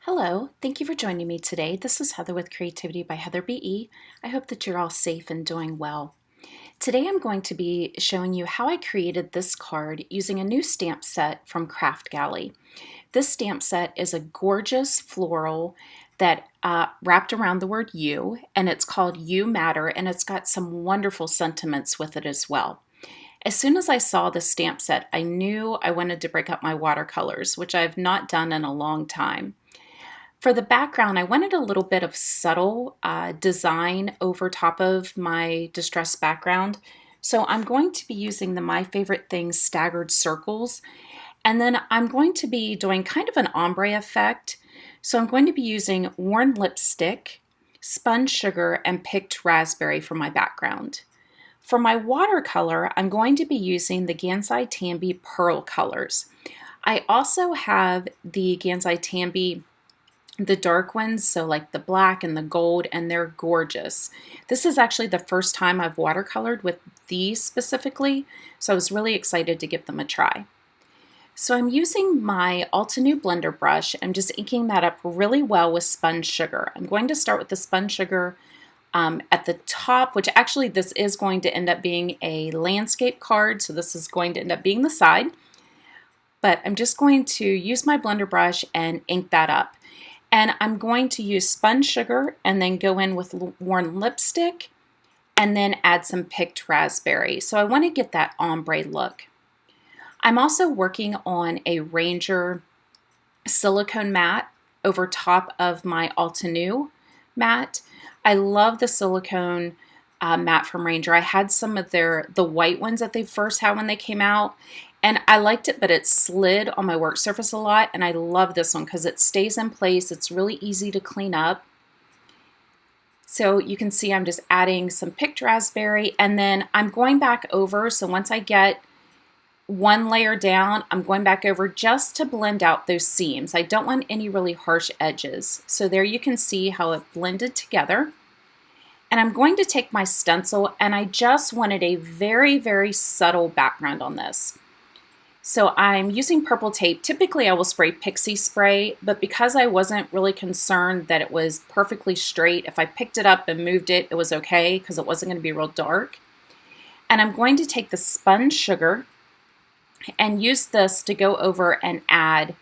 Hello, thank you for joining me today. This is Heather with Creativity by Heather BE. I hope that you're all safe and doing well. Today I'm going to be showing you how I created this card using a new stamp set from Kraftgali. This stamp set is a gorgeous floral that wrapped around the word you, and it's called You Matter, and it's got some wonderful sentiments with it as well. As soon as I saw the stamp set, I knew I wanted to break up my watercolors, which I've not done in a long time. For the background, I wanted a little bit of subtle design over top of my distressed background. So I'm going to be using the My Favorite Things staggered circles. And then I'm going to be doing kind of an ombre effect. So I'm going to be using worn lipstick, spun sugar, and picked raspberry for my background. For my watercolor, I'm going to be using the Gansai Tambi Pearl colors. I also have the Gansai Tambi the dark ones, so like the black and the gold, and they're gorgeous. This is actually the first time I've watercolored with these specifically, so I was really excited to give them a try. So I'm using my Altenew blender brush. I'm just inking that up really well with spun sugar. I'm going to start with the spun sugar at the top, which actually this is going to end up being a landscape card, so this is going to end up being the side. But I'm just going to use my blender brush and ink that up. And I'm going to use spun sugar and then go in with worn lipstick and then add some picked raspberry. So I want to get that ombre look. I'm also working on a Ranger silicone mat over top of my Altenew mat. I love the silicone mat from Ranger. I had some of the white ones that they first had when they came out. And I liked it, but it slid on my work surface a lot, and I love this one because it stays in place. It's really easy to clean up. So you can see I'm just adding some picked raspberry, and then I'm going back over. So once I get one layer down, I'm going back over just to blend out those seams. I don't want any really harsh edges. So there you can see how it blended together. And I'm going to take my stencil, and I just wanted a very, very subtle background on this. So I'm using purple tape. Typically I will spray pixie spray, but because I wasn't really concerned that it was perfectly straight, if I picked it up and moved it, it was okay because it wasn't going to be real dark. And I'm going to take the spun sugar and use this to go over and add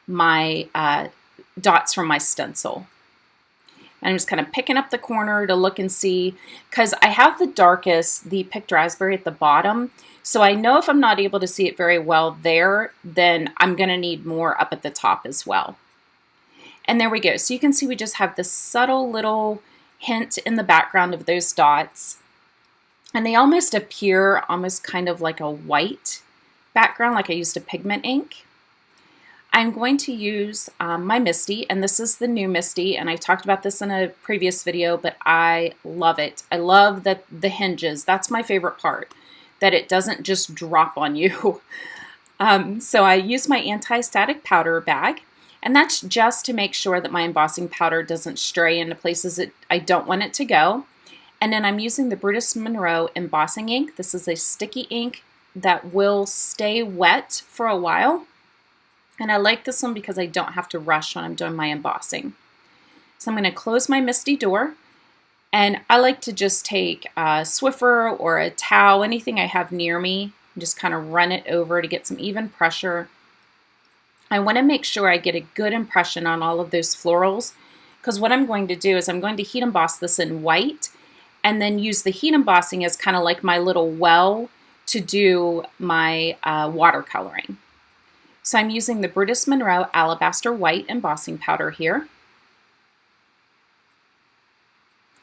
my dots from my stencil. And I'm just kind of picking up the corner to look and see, because I have the darkest, the picked raspberry at the bottom. So I know if I'm not able to see it very well there, then I'm going to need more up at the top as well. And there we go. So you can see we just have this subtle little hint in the background of those dots. And they almost appear almost kind of like a white background, like I used a pigment ink. I'm going to use my Misty, and this is the new Misty, and I talked about this in a previous video, but I love it. I love the hinges. That's my favorite part, that it doesn't just drop on you. So I use my anti-static powder bag, and that's just to make sure that my embossing powder doesn't stray into places that I don't want it to go. And then I'm using the Brutus Monroe embossing ink. This is a sticky ink that will stay wet for a while. And I like this one because I don't have to rush when I'm doing my embossing. So I'm going to close my Misty door. And I like to just take a Swiffer or a towel, anything I have near me, and just kind of run it over to get some even pressure. I want to make sure I get a good impression on all of those florals, because what I'm going to do is I'm going to heat emboss this in white and then use the heat embossing as kind of like my little well to do my watercoloring. So I'm using the Brutus Monroe Alabaster White embossing powder here.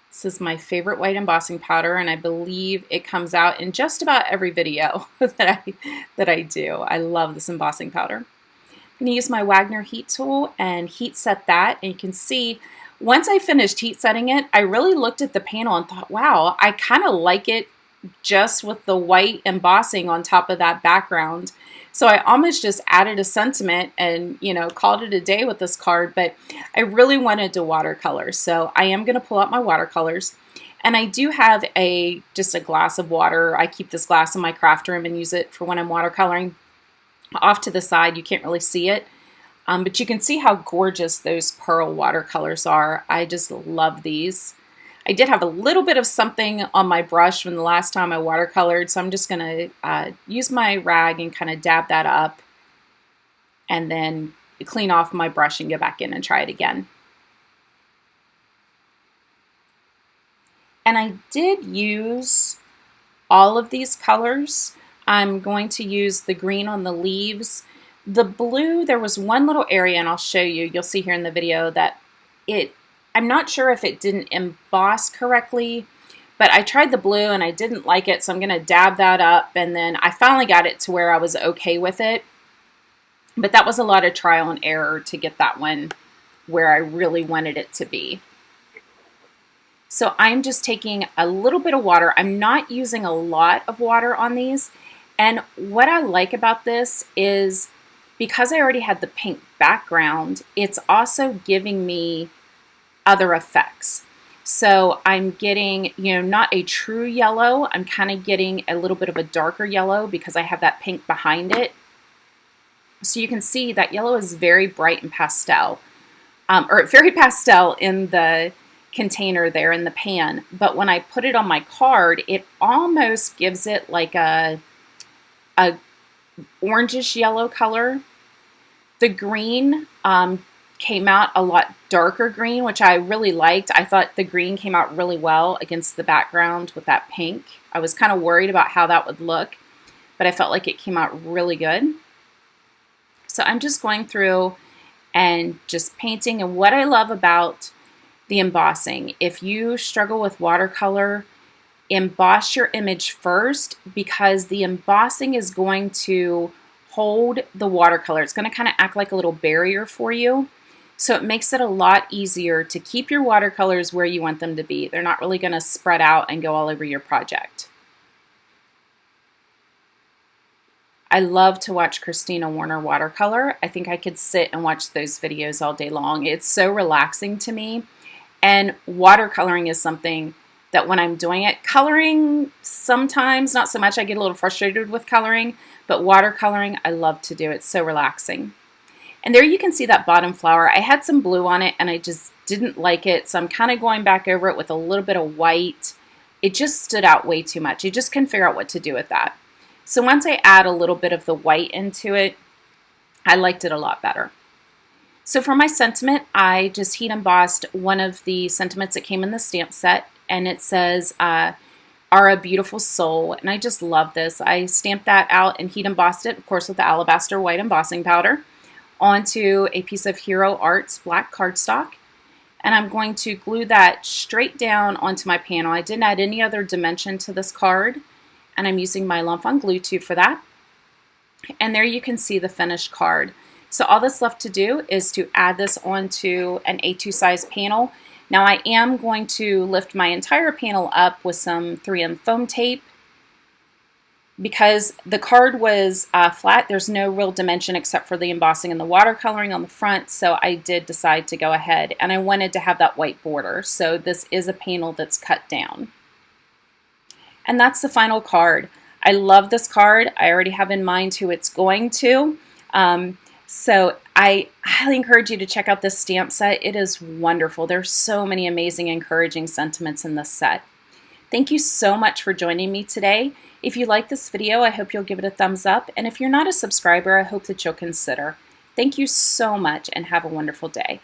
This is my favorite white embossing powder, and I believe it comes out in just about every video that I do. I love this embossing powder. I'm going to use my Wagner heat tool and heat set that, and you can see once I finished heat setting it, I really looked at the panel and thought, wow, I kind of like it just with the white embossing on top of that background. So I almost just added a sentiment and, called it a day with this card, but I really wanted to watercolor. So I am going to pull out my watercolors, and I do have just a glass of water. I keep this glass in my craft room and use it for when I'm watercoloring. Off to the side, you can't really see it. But you can see how gorgeous those pearl watercolors are. I just love these. I did have a little bit of something on my brush from the last time I watercolored, so I'm just going to use my rag and kind of dab that up and then clean off my brush and go back in and try it again. And I did use all of these colors. I'm going to use the green on the leaves. The blue, there was one little area, and I'll show you, you'll see here in the video, that I'm not sure if it didn't emboss correctly, but I tried the blue and I didn't like it, so I'm going to dab that up, and then I finally got it to where I was okay with it. But that was a lot of trial and error to get that one where I really wanted it to be. So I'm just taking a little bit of water. I'm not using a lot of water on these. And what I like about this is because I already had the pink background, it's also giving me other effects. So I'm getting, not a true yellow. I'm kind of getting a little bit of a darker yellow because I have that pink behind it. So you can see that yellow is very bright and pastel, or very pastel in the container there in the pan. But when I put it on my card, it almost gives it like a orangish yellow color. The green came out a lot darker green, which I really liked. I thought the green came out really well against the background with that pink. I was kind of worried about how that would look, but I felt like it came out really good. So I'm just going through and just painting. And what I love about the embossing, if you struggle with watercolor, emboss your image first, because the embossing is going to hold the watercolor. It's going to kind of act like a little barrier for you. So it makes it a lot easier to keep your watercolors where you want them to be. They're not really going to spread out and go all over your project. I love to watch Christina Warner watercolor. I think I could sit and watch those videos all day long. It's so relaxing to me. And watercoloring is something that when I'm doing it, coloring sometimes, not so much. I get a little frustrated with coloring, but watercoloring, I love to do. It's so relaxing. And there you can see that bottom flower. I had some blue on it and I just didn't like it. So I'm kind of going back over it with a little bit of white. It just stood out way too much. You just couldn't figure out what to do with that. So once I add a little bit of the white into it, I liked it a lot better. So for my sentiment, I just heat embossed one of the sentiments that came in the stamp set, and it says, are a beautiful soul. And I just love this. I stamped that out and heat embossed it, of course, with the Alabaster white embossing powder, onto a piece of Hero Arts black cardstock. And I'm going to glue that straight down onto my panel. I didn't add any other dimension to this card, and I'm using my lump on glue tube for that. And there you can see the finished card. So all that's left to do is to add this onto an A2 size panel. Now I am going to lift my entire panel up with some 3M foam tape. Because the card was flat, there's no real dimension except for the embossing and the watercoloring on the front, so I did decide to go ahead, and I wanted to have that white border, so this is a panel that's cut down. And that's the final card. I love this card. I already have in mind who it's going to. So I highly encourage you to check out this stamp set. It is wonderful. There's so many amazing, encouraging sentiments in this set. Thank you so much for joining me today. If you like this video, I hope you'll give it a thumbs up. And if you're not a subscriber, I hope that you'll consider. Thank you so much and have a wonderful day.